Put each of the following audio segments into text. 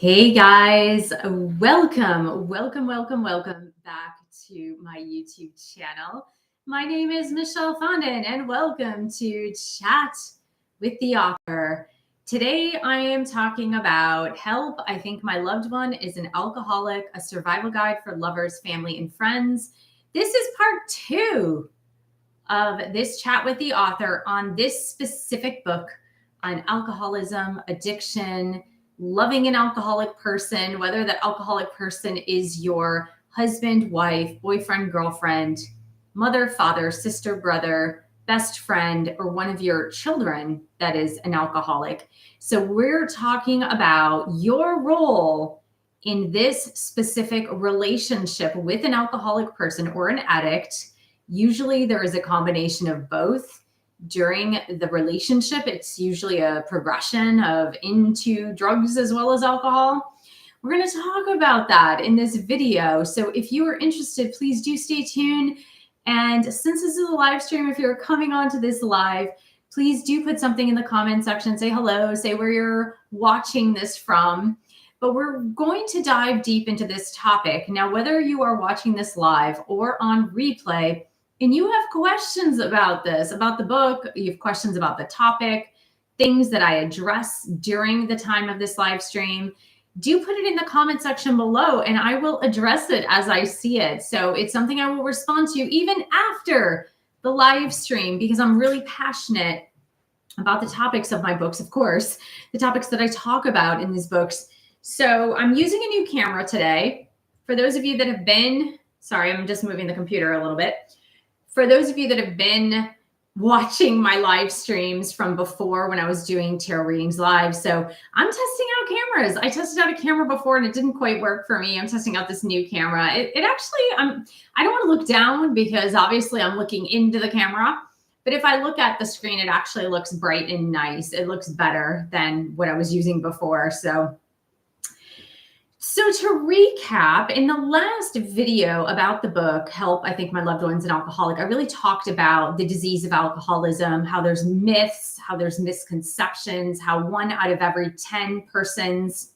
Hey guys, welcome back to my YouTube channel. My name is Michelle Fondin and welcome to Chat with the Author. Today I am talking about Help, I Think My Loved One is an Alcoholic, a survival guide for lovers, family, and friends. This is part 2 of this chat with the author on this specific book on alcoholism, addiction, loving an alcoholic person, whether that alcoholic person is your husband, wife, boyfriend, girlfriend, mother, father, sister, brother, best friend, or one of your children that is an alcoholic. So we're talking about your role in this specific relationship with an alcoholic person or an addict. Usually there is a combination of both. During the relationship, it's usually a progression of into drugs as well as alcohol. We're going to talk about that in this video. So if you are interested, please do stay tuned. And since this is a live stream, if you're coming onto this live, please do put something in the comment section. Say hello, say where you're watching this from. But we're going to dive deep into this topic. Now, whether you are watching this live or on replay, and you have questions about this, about the book, you have questions about the topic, things that I address during the time of this live stream, do put it in the comment section below and I will address it as I see it. So it's something I will respond to even after the live stream because I'm really passionate about the topics of my books, of course, the topics that I talk about in these books. So I'm using a new camera today. For those of you that have been, sorry, I'm just moving the computer a little bit. For those of you that have been watching my live streams from before when I was doing tarot readings live. So I'm testing out cameras. I tested out a camera before and it didn't quite work for me. I'm testing out this new camera. It actually, I don't want to look down because obviously I'm looking into the camera. But if I look at the screen, it actually looks bright and nice. It looks better than what I was using before. So to recap, in the last video about the book, Help, I Think My Loved One's an Alcoholic, I really talked about the disease of alcoholism, how there's myths, how there's misconceptions, how 1 out of every 10 persons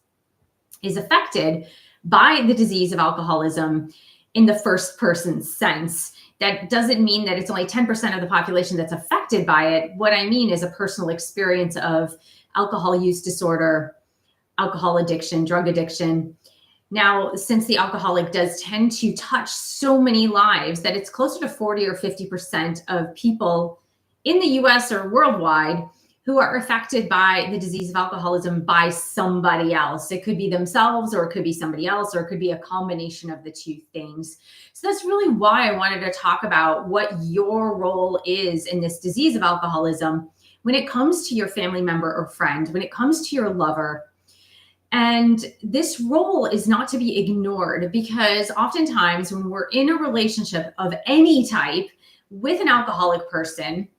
is affected by the disease of alcoholism in the first person sense. That doesn't mean that it's only 10% of the population that's affected by it. What I mean is a personal experience of alcohol use disorder, alcohol addiction, drug addiction. Now, since the alcoholic does tend to touch so many lives that it's closer to 40 or 50% of people in the US or worldwide who are affected by the disease of alcoholism by somebody else. It could be themselves or it could be somebody else or it could be a combination of the two things. So that's really why I wanted to talk about what your role is in this disease of alcoholism when it comes to your family member or friend, when it comes to your lover. And this role is not to be ignored because oftentimes when we're in a relationship of any type with an alcoholic person,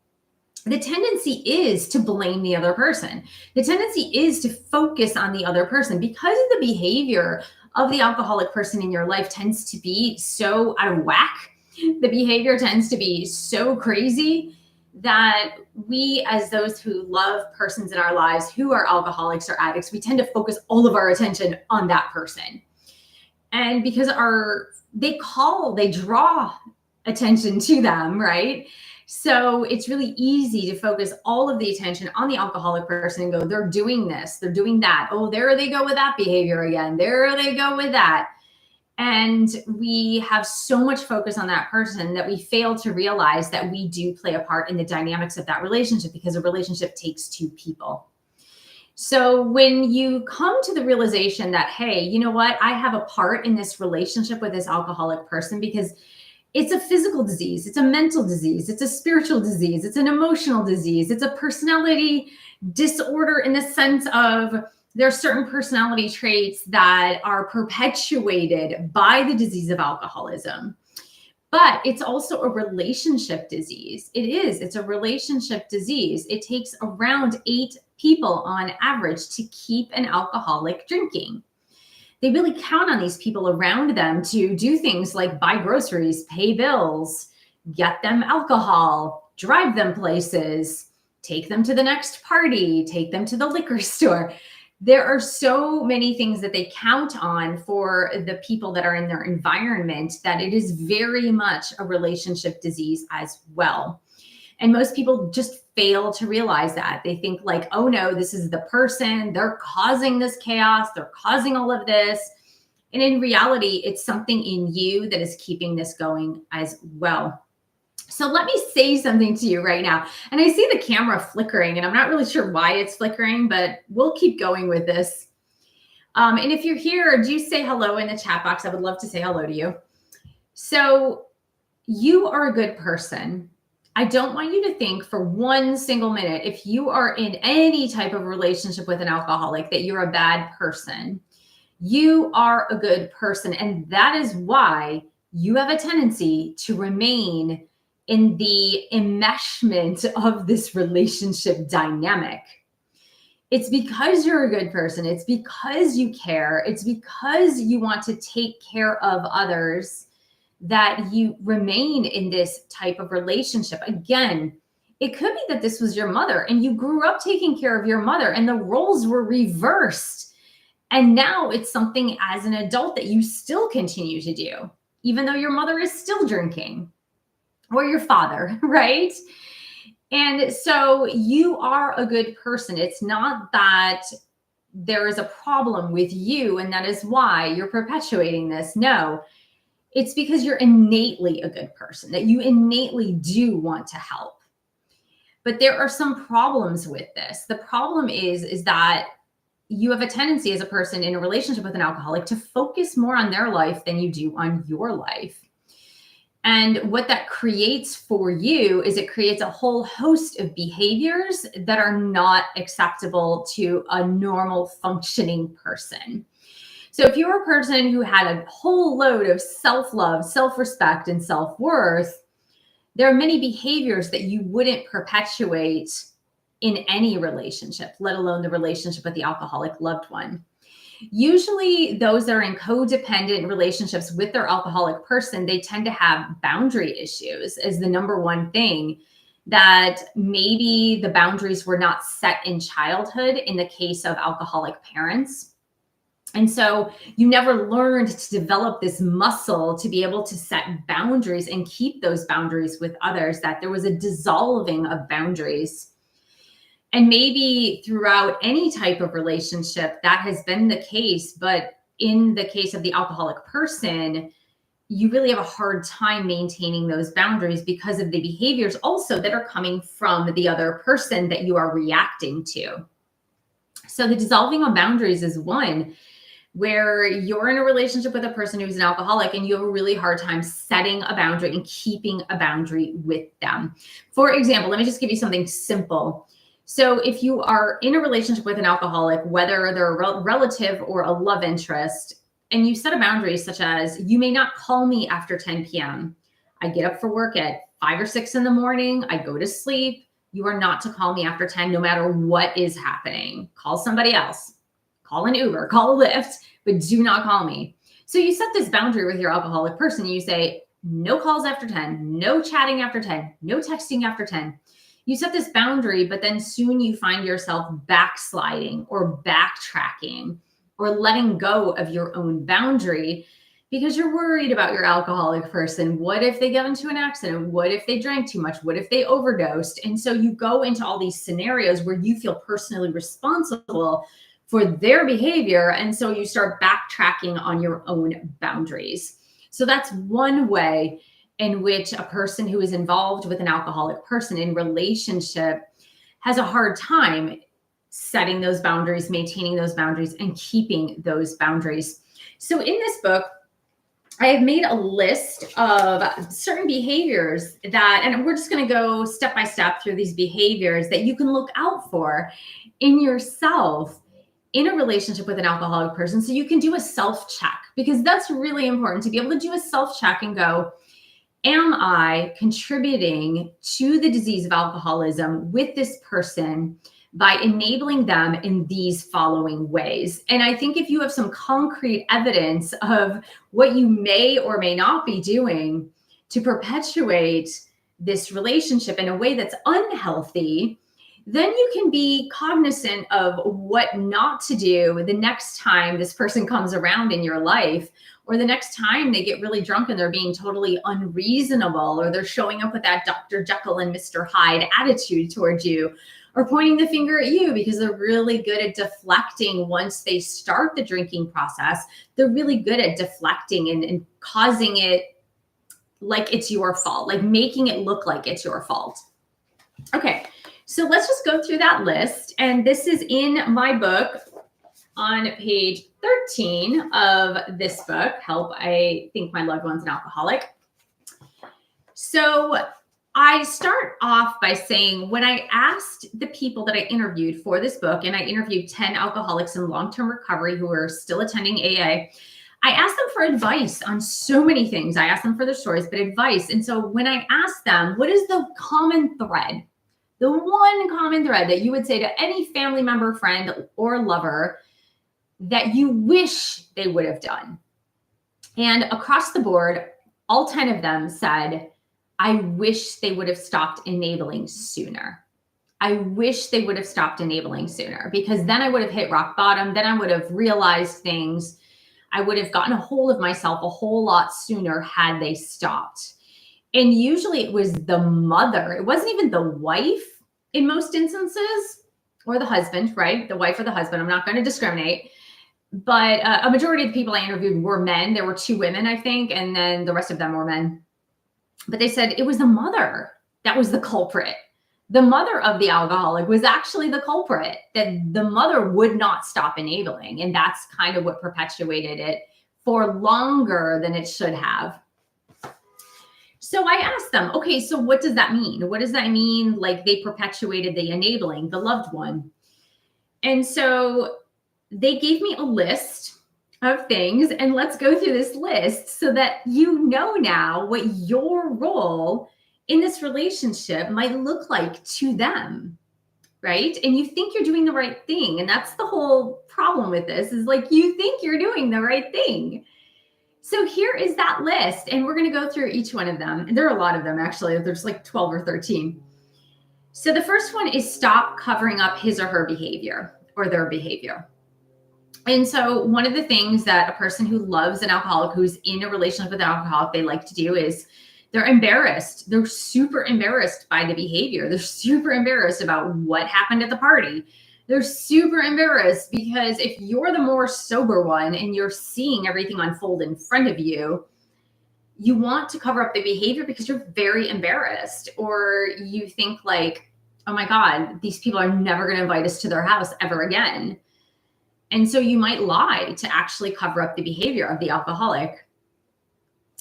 the tendency is to blame the other person. The tendency is to focus on the other person because the behavior of the alcoholic person in your life tends to be so out of whack. The behavior tends to be so crazy that we, as those who love persons in our lives who are alcoholics or addicts, we tend to focus all of our attention on that person. And because they draw attention to them, right? So it's really easy to focus all of the attention on the alcoholic person and go, they're doing this, they're doing that. Oh, there they go with that behavior again. There they go with that. And we have so much focus on that person that we fail to realize that we do play a part in the dynamics of that relationship because a relationship takes two people. So when you come to the realization that, hey, you know what, I have a part in this relationship with this alcoholic person because it's a physical disease, it's a mental disease, it's a spiritual disease, it's an emotional disease, it's a personality disorder in the sense of there are certain personality traits that are perpetuated by the disease of alcoholism. But it's also a relationship disease. It's a relationship disease. It takes around 8 people on average to keep an alcoholic drinking. They really count on these people around them to do things like buy groceries, pay bills, get them alcohol, drive them places, take them to the next party, take them to the liquor store. There are so many things that they count on for the people that are in their environment that it is very much a relationship disease as well. And most people just fail to realize that. They think like, oh no, this is the person, they're causing this chaos, they're causing all of this. And in reality, it's something in you that is keeping this going as well. So let me say something to you right now. And I see the camera flickering, and I'm not really sure why it's flickering, but we'll keep going with this. And if you're here, do say hello in the chat box. I would love to say hello to you. So you are a good person. I don't want you to think for one single minute, if you are in any type of relationship with an alcoholic, that you're a bad person. You are a good person. And that is why you have a tendency to remain in the enmeshment of this relationship dynamic. It's because you're a good person. It's because you care. It's because you want to take care of others that you remain in this type of relationship. Again, it could be that this was your mother and you grew up taking care of your mother and the roles were reversed. And now it's something as an adult that you still continue to do, even though your mother is still drinking. Or your father, right? And so you are a good person. It's not that there is a problem with you and that is why you're perpetuating this. No, it's because you're innately a good person, that you innately do want to help. But there are some problems with this. The problem is that you have a tendency as a person in a relationship with an alcoholic to focus more on their life than you do on your life. And what that creates for you is it creates a whole host of behaviors that are not acceptable to a normal functioning person. So if you're a person who had a whole load of self-love, self-respect, and self-worth, there are many behaviors that you wouldn't perpetuate in any relationship, let alone the relationship with the alcoholic loved one. Usually those that are in codependent relationships with their alcoholic person, they tend to have boundary issues as the number one thing, that maybe the boundaries were not set in childhood in the case of alcoholic parents. And so you never learned to develop this muscle to be able to set boundaries and keep those boundaries with others, that there was a dissolving of boundaries. And maybe throughout any type of relationship, that has been the case. But in the case of the alcoholic person, you really have a hard time maintaining those boundaries because of the behaviors also that are coming from the other person that you are reacting to. So the dissolving of boundaries is one where you're in a relationship with a person who's an alcoholic and you have a really hard time setting a boundary and keeping a boundary with them. For example, let me just give you something simple. So if you are in a relationship with an alcoholic, whether they're a relative or a love interest, and you set a boundary such as, you may not call me after 10 p.m. I get up for work at 5 or 6 in the morning. I go to sleep. You are not to call me after 10, no matter what is happening. Call somebody else. Call an Uber, call a Lyft, but do not call me. So you set this boundary with your alcoholic person. You say, no calls after 10, no chatting after 10, no texting after 10. You set this boundary, but then soon you find yourself backsliding or backtracking or letting go of your own boundary because you're worried about your alcoholic person. What if they get into an accident? What if they drank too much? What if they overdosed? And so you go into all these scenarios where you feel personally responsible for their behavior. And so you start backtracking on your own boundaries. So that's one way in which a person who is involved with an alcoholic person in relationship has a hard time setting those boundaries, maintaining those boundaries, and keeping those boundaries. So in this book, I have made a list of certain behaviors that, and we're just going to go step by step through these behaviors that you can look out for in yourself in a relationship with an alcoholic person. So you can do a self-check, because that's really important to be able to do a self-check and go, am I contributing to the disease of alcoholism with this person by enabling them in these following ways? And I think if you have some concrete evidence of what you may or may not be doing to perpetuate this relationship in a way that's unhealthy, then you can be cognizant of what not to do the next time this person comes around in your life, or the next time they get really drunk and they're being totally unreasonable, or they're showing up with that Dr. Jekyll and Mr. Hyde attitude towards you, or pointing the finger at you, because they're really good at deflecting once they start the drinking process. They're really good at deflecting and causing it like it's your fault, like making it look like it's your fault. Okay, so let's just go through that list. And this is in my book on page 13 of this book, Help, I Think My Loved One's an Alcoholic. So I start off by saying, when I asked the people that I interviewed for this book, and I interviewed 10 alcoholics in long-term recovery who are still attending AA, I asked them for advice on so many things. I asked them for their stories, but advice. And so when I asked them, what is the common thread? The one common thread that you would say to any family member, friend, or lover that you wish they would have done? And across the board, all 10 of them said, I wish they would have stopped enabling sooner. I wish they would have stopped enabling sooner, because then I would have hit rock bottom. Then I would have realized things. I would have gotten a hold of myself a whole lot sooner had they stopped. And usually it was the mother. It wasn't even the wife in most instances, or the husband, right? The wife or the husband. I'm not going to discriminate. But a majority of the people I interviewed were men. There were 2 women, I think, and then the rest of them were men. But they said it was the mother that was the culprit. The mother of the alcoholic was actually the culprit, that the mother would not stop enabling. And that's kind of what perpetuated it for longer than it should have. So I asked them, okay, so what does that mean? What does that mean? Like, they perpetuated the enabling, the loved one. And so they gave me a list of things, and let's go through this list so that you know now what your role in this relationship might look like to them, right? And you think you're doing the right thing. And that's the whole problem with this, is like, you think you're doing the right thing. So here is that list, and we're going to go through each one of them. And there are a lot of them, actually. There's like 12 or 13. So the first one is stop covering up his or her behavior, or their behavior. And so one of the things that a person who loves an alcoholic, who's in a relationship with an alcoholic, they like to do is they're embarrassed. They're super embarrassed by the behavior. They're super embarrassed about what happened at the party. They're super embarrassed because if you're the more sober one and you're seeing everything unfold in front of you, you want to cover up the behavior because you're very embarrassed, or you think like, oh my God, these people are never going to invite us to their house ever again. And so you might lie to actually cover up the behavior of the alcoholic.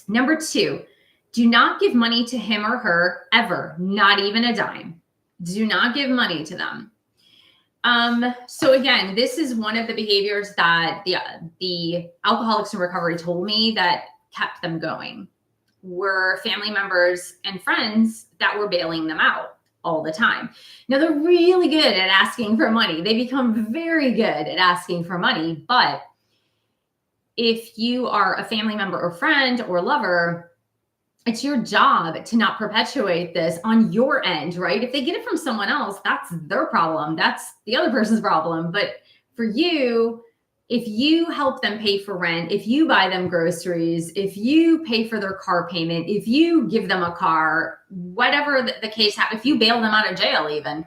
Number 2, do not give money to him or her ever, not even a dime. Do not give money to them. So again, this is one of the behaviors that the alcoholics in recovery told me that kept them going, were family members and friends that were bailing them out all the time. Now, they're really good at asking for money. They become very good at asking for money. But if you are a family member or friend or lover, it's your job to not perpetuate this on your end, right? If they get it from someone else, that's their problem. That's the other person's problem. But for you, if you help them pay for rent, if you buy them groceries, if you pay for their car payment, if you give them a car, whatever the case happens, if you bail them out of jail even,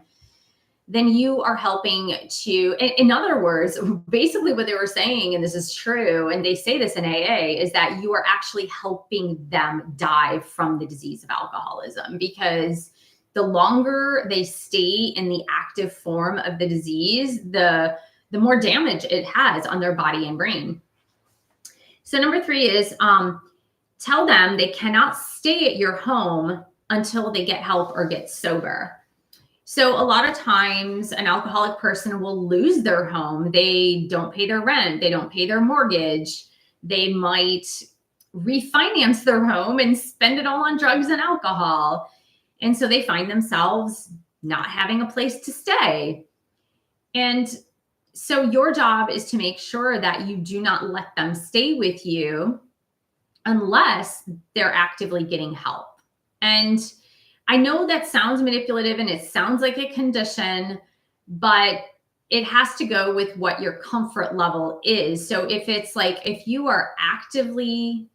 then you are helping to, in other words, basically what they were saying, and this is true, and they say this in AA, is that you are actually helping them die from the disease of alcoholism, because the longer they stay in the active form of the disease, the more damage it has on their body and brain. So number 3 is tell them they cannot stay at your home until they get help or get sober. So a lot of times an alcoholic person will lose their home. They don't pay their rent. They don't pay their mortgage. They might refinance their home and spend it all on drugs and alcohol. And so they find themselves not having a place to stay. And so your job is to make sure that you do not let them stay with you unless they're actively getting help. And I know that sounds manipulative and it sounds like a condition, but it has to go with what your comfort level is. So if it's like, if you are actively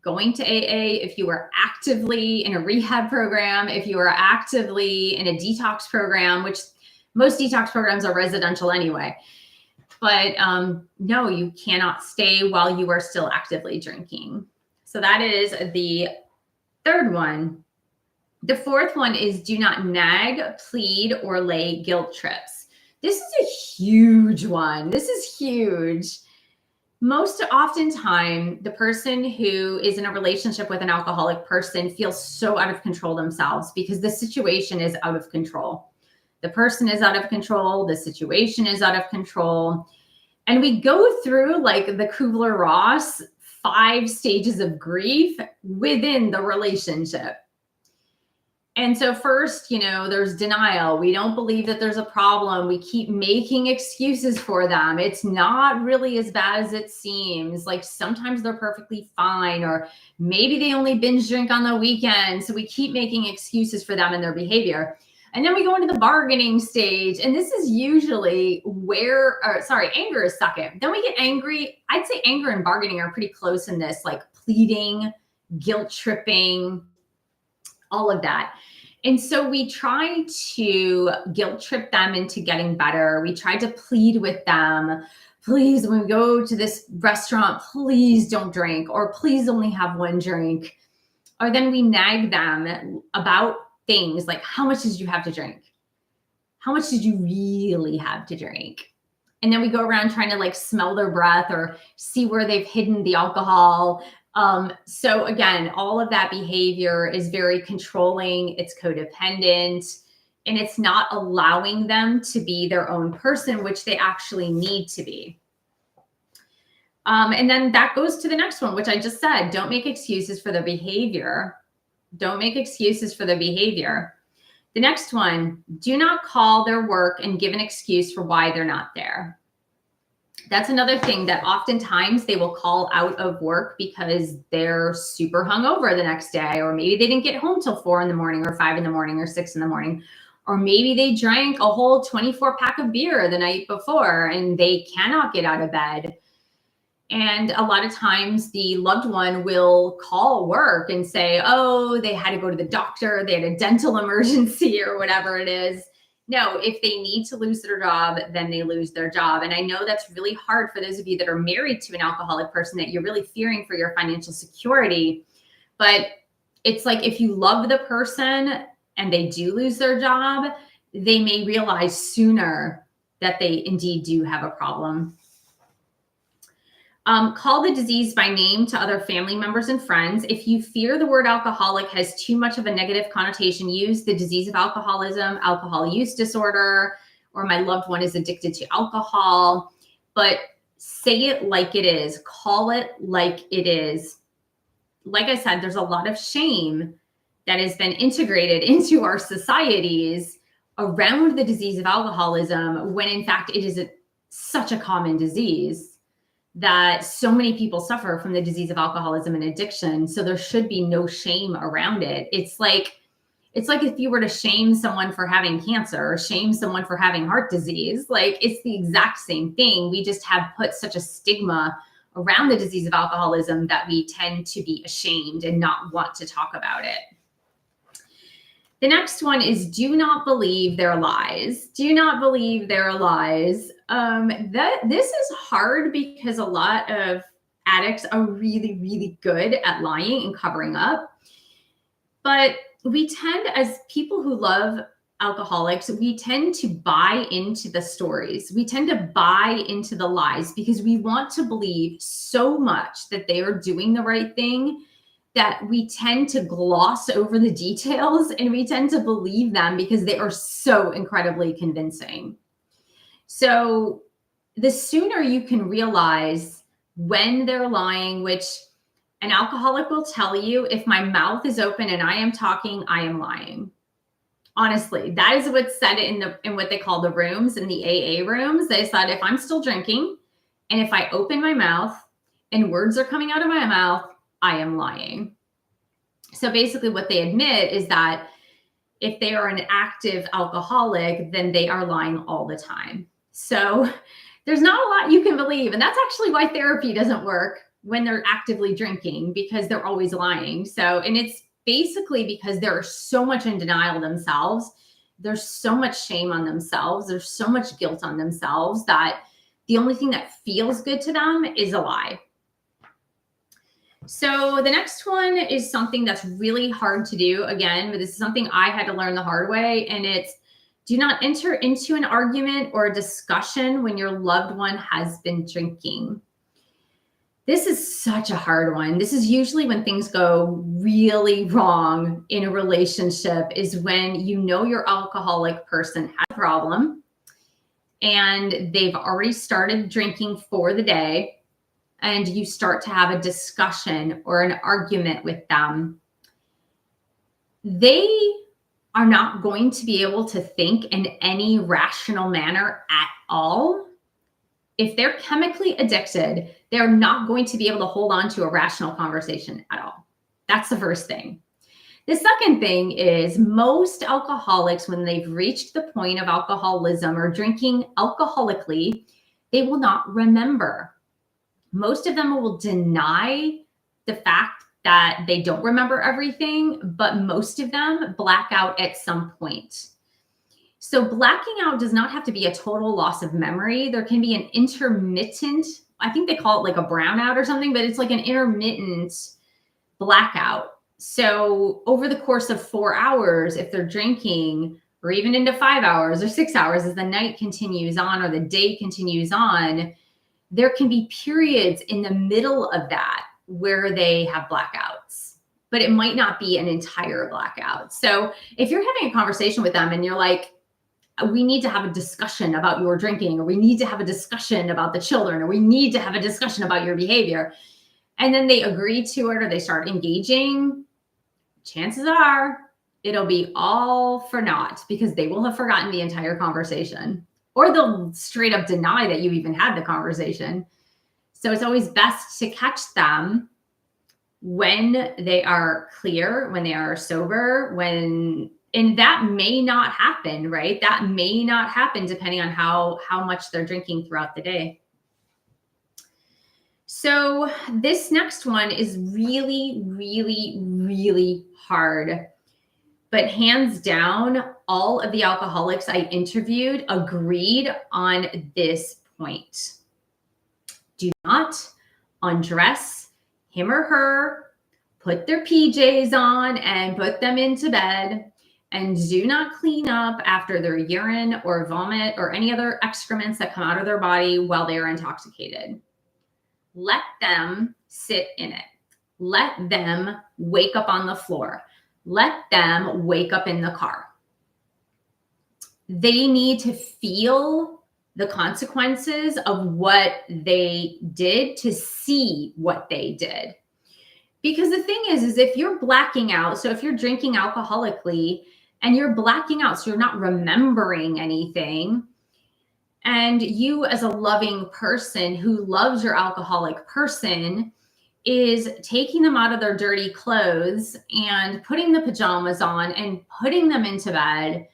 going to AA, if you are actively in a rehab program, if you are actively in a detox program, which most detox programs are residential anyway, but no, you cannot stay while you are still actively drinking. So that is the third one. The fourth one is do not nag, plead, or lay guilt trips. This is a huge one. This is huge. Most oftentimes, the person who is in a relationship with an alcoholic person feels so out of control themselves because the situation is out of control. The person is out of control. The situation is out of control. And we go through like the Kubler-Ross 5 stages of grief within the relationship. And so first, there's denial. We don't believe that there's a problem. We keep making excuses for them. It's not really as bad as it seems. Like sometimes they're perfectly fine, or maybe they only binge drink on the weekend. So we keep making excuses for them and their behavior. And then we go into the bargaining stage. And this is usually anger is second. Then we get angry. I'd say anger and bargaining are pretty close in this, like pleading, guilt tripping, all of that. And so we try to guilt trip them into getting better. We try to plead with them. Please, when we go to this restaurant, please don't drink, or please only have one drink. Or then we nag them about things like, how much did you have to drink? How much did you really have to drink? And then we go around trying to like smell their breath or see where they've hidden the alcohol. So again, all of that behavior is very controlling, it's codependent, and it's not allowing them to be their own person, which they actually need to be. And then that goes to the next one, which I just said, don't make excuses for the behavior. Don't make excuses for the behavior. The next one, do not call their work and give an excuse for why they're not there. That's another thing that oftentimes they will call out of work because they're super hungover the next day, or maybe they didn't get home till 4 a.m. or 5 a.m. or 6 a.m. Or maybe they drank a whole 24-pack of beer the night before and they cannot get out of bed. And a lot of times the loved one will call work and say, oh, they had to go to the doctor, they had a dental emergency or whatever it is. No, if they need to lose their job, then they lose their job. And I know that's really hard for those of you that are married to an alcoholic person, that you're really fearing for your financial security. But it's like, if you love the person and they do lose their job, they may realize sooner that they indeed do have a problem. Call the disease by name to other family members and friends. If you fear the word alcoholic has too much of a negative connotation, use the disease of alcoholism, alcohol use disorder, or my loved one is addicted to alcohol. But say it like it is. Call it like it is. Like I said, there's a lot of shame that has been integrated into our societies around the disease of alcoholism, when in fact it is such a common disease that so many people suffer from the disease of alcoholism and addiction. So there should be no shame around it. It's like if you were to shame someone for having cancer or shame someone for having heart disease, like it's the exact same thing. We just have put such a stigma around the disease of alcoholism that we tend to be ashamed and not want to talk about it. The next one is do not believe their lies. Do not believe their lies. This is hard because a lot of addicts are really, really good at lying and covering up. But we tend, as people who love alcoholics, we tend to buy into the stories. We tend to buy into the lies because we want to believe so much that they are doing the right thing that we tend to gloss over the details and we tend to believe them because they are so incredibly convincing. So the sooner you can realize when they're lying, which an alcoholic will tell you, if my mouth is open and I am talking, I am lying. Honestly, that is what's said in what they call the rooms, in the AA rooms. They said, if I'm still drinking and if I open my mouth and words are coming out of my mouth, I am lying. So basically what they admit is that If they are an active alcoholic, then they are lying all the time. So there's not a lot you can believe. And that's actually why therapy doesn't work when they're actively drinking, because they're always lying. So, and it's basically because they're so much in denial themselves. There's so much shame on themselves. There's so much guilt on themselves that the only thing that feels good to them is a lie. So the next one is something that's really hard to do again, but this is something I had to learn the hard way. And it's, do not enter into an argument or a discussion when your loved one has been drinking. This is such a hard one. This is usually when things go really wrong in a relationship, is when you know your alcoholic person has a problem and they've already started drinking for the day, and you start to have a discussion or an argument with them. They are not going to be able to think in any rational manner at all. If they're chemically addicted, they're not going to be able to hold on to a rational conversation at all. That's the first thing. The second thing is, most alcoholics, when they've reached the point of alcoholism or drinking alcoholically, they will not remember. Most of them will deny the fact that they don't remember everything, but most of them black out at some point. So blacking out does not have to be a total loss of memory. There can be an intermittent, I think they call it like a brownout or something, but it's like an intermittent blackout. So over the course of 4 hours, if they're drinking, or even into 5 hours or 6 hours, as the night continues on or the day continues on, there can be periods in the middle of that where they have blackouts, but it might not be an entire blackout. So if you're having a conversation with them and you're like, we need to have a discussion about your drinking, or we need to have a discussion about the children, or we need to have a discussion about your behavior, and then they agree to it or they start engaging, chances are it'll be all for naught, because they will have forgotten the entire conversation, or they'll straight up deny that you even had the conversation. So it's always best to catch them when they are clear, when they are sober, and that may not happen, right? That may not happen depending on how much they're drinking throughout the day. So this next one is really, really, really hard. But hands down, all of the alcoholics I interviewed agreed on this point. Do not undress him or her, put their PJs on and put them into bed, and do not clean up after their urine or vomit or any other excrements that come out of their body while they are intoxicated. Let them sit in it. Let them wake up on the floor. Let them wake up in the car. They need to feel the consequences of what they did to see what they did. Because the thing is if you're blacking out, so if you're drinking alcoholically and you're blacking out, so you're not remembering anything, and you as a loving person who loves your alcoholic person is taking them out of their dirty clothes and putting the pajamas on and putting them into bed,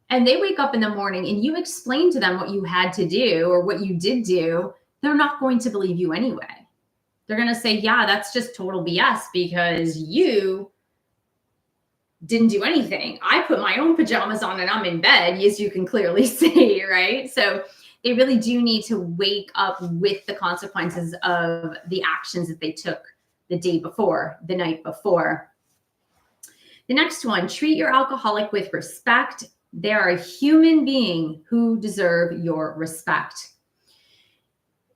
and they wake up in the morning and you explain to them what you had to do or what you did do, they're not going to believe you anyway. They're going to say, yeah, that's just total BS because you didn't do anything. I put my own pajamas on and I'm in bed, as you can clearly see, right? So they really do need to wake up with the consequences of the actions that they took the day before, the night before. The next one, treat your alcoholic with respect. They are a human being who deserve your respect.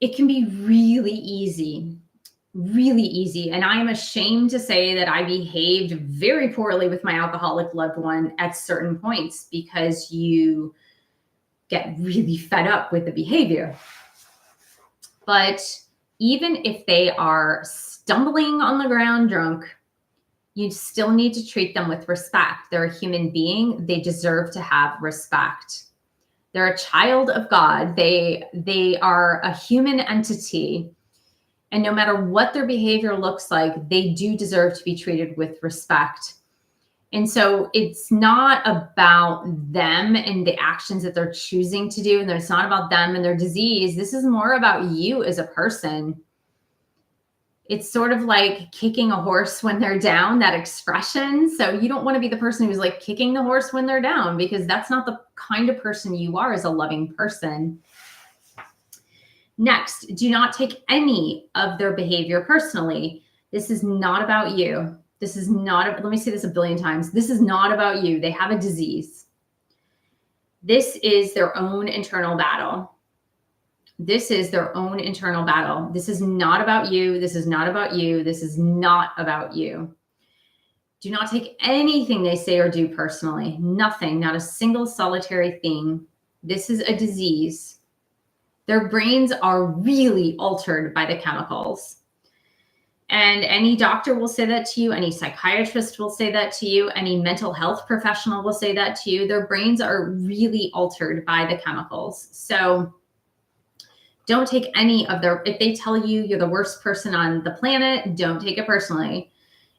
It can be really easy. And I am ashamed to say that I behaved very poorly with my alcoholic loved one at certain points, because you get really fed up with the behavior. But even if they are stumbling on the ground drunk, you still need to treat them with respect. They're a human being. They deserve to have respect. They're a child of God. They are a human entity. And no matter what their behavior looks like, they do deserve to be treated with respect. And so it's not about them and the actions that they're choosing to do. And it's not about them and their disease. This is more about you as a person. It's sort of like kicking a horse when they're down, that expression. So you don't want to be the person who's like kicking the horse when they're down, because that's not the kind of person you are as a loving person. Next, do not take any of their behavior personally. This is not about you. This is not, let me say this a billion times. This is not about you. They have a disease. This is their own internal battle. This is their own internal battle. This is not about you. This is not about you. This is not about you. Do not take anything they say or do personally. Nothing, not a single solitary thing. This is a disease. Their brains are really altered by the chemicals. And any doctor will say that to you. Any psychiatrist will say that to you. Any mental health professional will say that to you. Their brains are really altered by the chemicals. So don't take any of their, if they tell you you're the worst person on the planet, don't take it personally.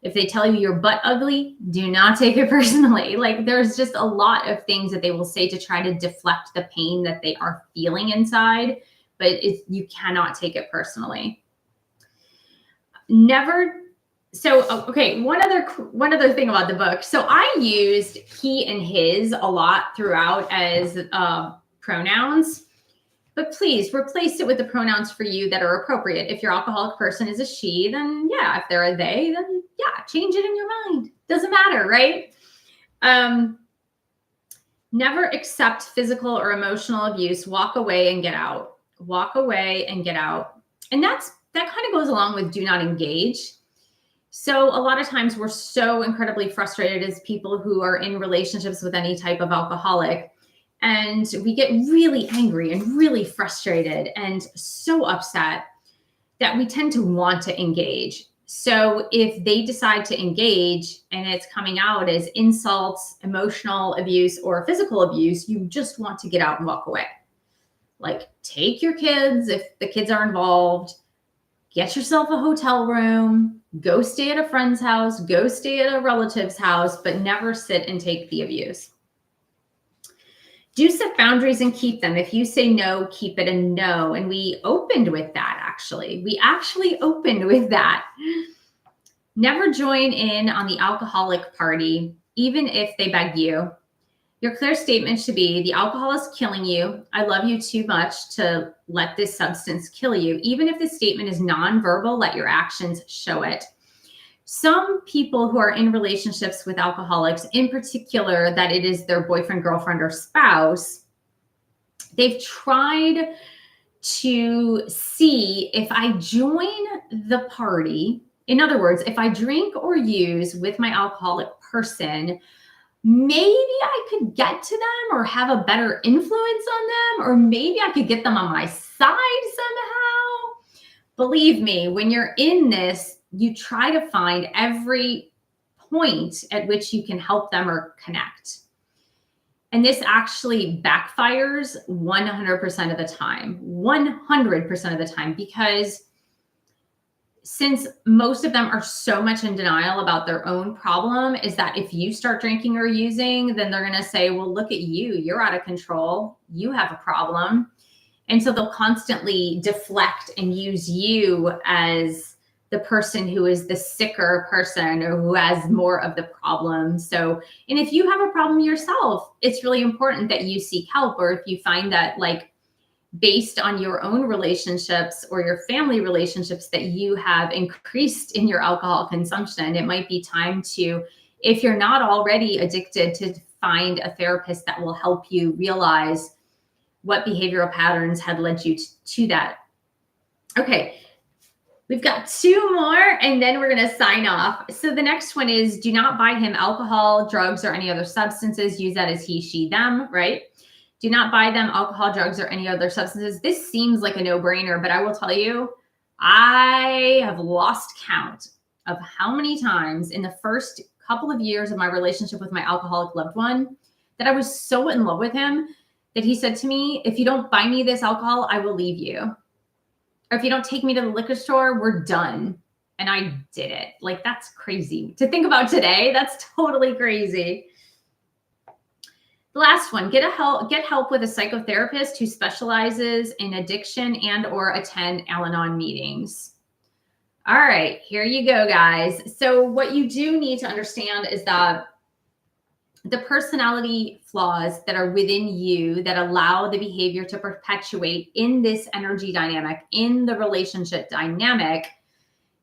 If they tell you you're butt ugly, do not take it personally. Like, there's just a lot of things that they will say to try to deflect the pain that they are feeling inside, but you cannot take it personally. Never. So, okay, one other thing about the book. So I used he and his a lot throughout as pronouns, but please replace it with the pronouns for you that are appropriate. If your alcoholic person is a she, then yeah. If they're a they, then yeah, change it in your mind. Doesn't matter, right? Never accept physical or emotional abuse. Walk away and get out. Walk away and get out. And that kind of goes along with do not engage. So a lot of times we're so incredibly frustrated as people who are in relationships with any type of alcoholic, and we get really angry and really frustrated and so upset that we tend to want to engage. So if they decide to engage and it's coming out as insults, emotional abuse, or physical abuse, you just want to get out and walk away. Like, take your kids, if the kids are involved, get yourself a hotel room, go stay at a friend's house, go stay at a relative's house, but never sit and take the abuse. Do set boundaries and keep them. If you say no, keep it a no. And we opened with that, actually. We actually opened with that. Never join in on the alcoholic party, even if they beg you. Your clear statement should be, the alcohol is killing you. I love you too much to let this substance kill you. Even if the statement is nonverbal, let your actions show it. Some people who are in relationships with alcoholics, in particular, that it is their boyfriend, girlfriend, or spouse, they've tried to see, if I join the party, in other words, if I drink or use with my alcoholic person, maybe I could get to them or have a better influence on them, or maybe I could get them on my side somehow. Believe me, when you're in this, you try to find every point at which you can help them or connect. And this actually backfires 100% of the time, 100% of the time, because since most of them are so much in denial about their own problem, is that if you start drinking or using, then they're going to say, well, look at you, you're out of control, you have a problem. And so they'll constantly deflect and use you as the person who is the sicker person or who has more of the problem. So, and if you have a problem yourself, it's really important that you seek help. Or if you find that, like, based on your own relationships or your family relationships, that you have increased in your alcohol consumption, it might be time to, if you're not already addicted, to find a therapist that will help you realize what behavioral patterns had led you to that. Okay. We've got two more, and then we're going to sign off. So the next one is, do not buy him alcohol, drugs, or any other substances. Use that as he, she, them, right? Do not buy them alcohol, drugs, or any other substances. This seems like a no-brainer, but I will tell you, I have lost count of how many times in the first couple of years of my relationship with my alcoholic loved one that I was so in love with him that he said to me, if you don't buy me this alcohol, I will leave you. Or if you don't take me to the liquor store, we're done. and I did it. Like, that's crazy to think about today. That's totally crazy. The last one, get help with a psychotherapist who specializes in addiction and or attend Al-Anon meetings. All right, here you go, guys. So what you do need to understand is that the personality flaws that are within you that allow the behavior to perpetuate in this energy dynamic, in the relationship dynamic,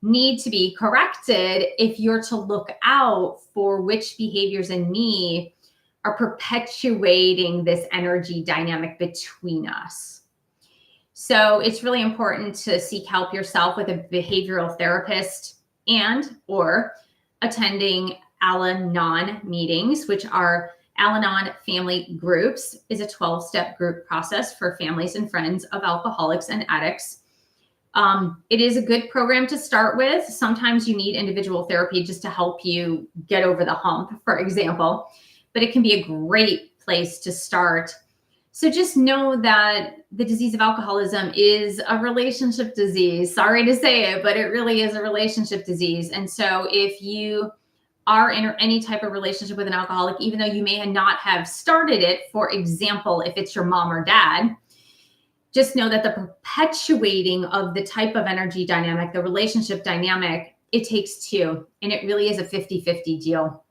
need to be corrected if you're to look out for which behaviors in me are perpetuating this energy dynamic between us. So it's really important to seek help yourself with a behavioral therapist and or attending Al-Anon meetings, which are Al-Anon family groups, is a 12-step group process for families and friends of alcoholics and addicts. It is a good program to start with. Sometimes you need individual therapy just to help you get over the hump, for example, but it can be a great place to start. So just know that the disease of alcoholism is a relationship disease. Sorry to say it, but it really is a relationship disease. And so if you are in any type of relationship with an alcoholic, even though you may not have started it, for example, if it's your mom or dad, just know that the perpetuating of the type of energy dynamic, the relationship dynamic, it takes two, and it really is a 50-50 deal.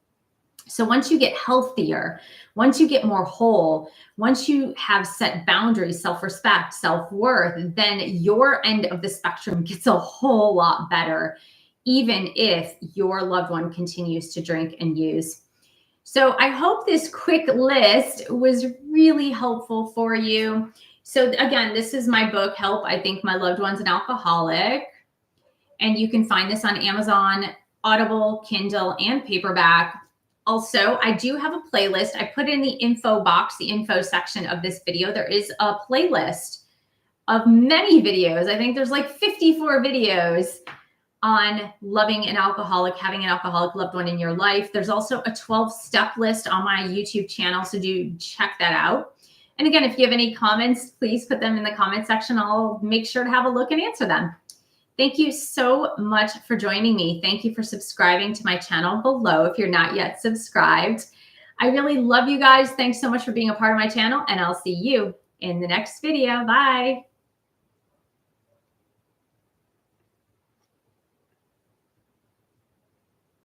So once you get healthier, once you get more whole, once you have set boundaries, self-respect, self-worth, then your end of the spectrum gets a whole lot better, even if your loved one continues to drink and use. So I hope this quick list was really helpful for you. So again, this is my book, Help, I Think My Loved One's an Alcoholic. And you can find this on Amazon, Audible, Kindle, and paperback. Also, I do have a playlist. I put in the info box, the info section of this video. There is a playlist of many videos. I think there's like 54 videos on loving an alcoholic, having an alcoholic loved one in your life. There's also a 12-step list on my YouTube channel, so do check that out. And again, if you have any comments, please put them in the comment section. I'll make sure to have a look and answer them. Thank you so much for joining me. Thank you for subscribing to my channel below if you're not yet subscribed. I really love you guys. Thanks so much for being a part of my channel, and I'll see you in the next video. Bye.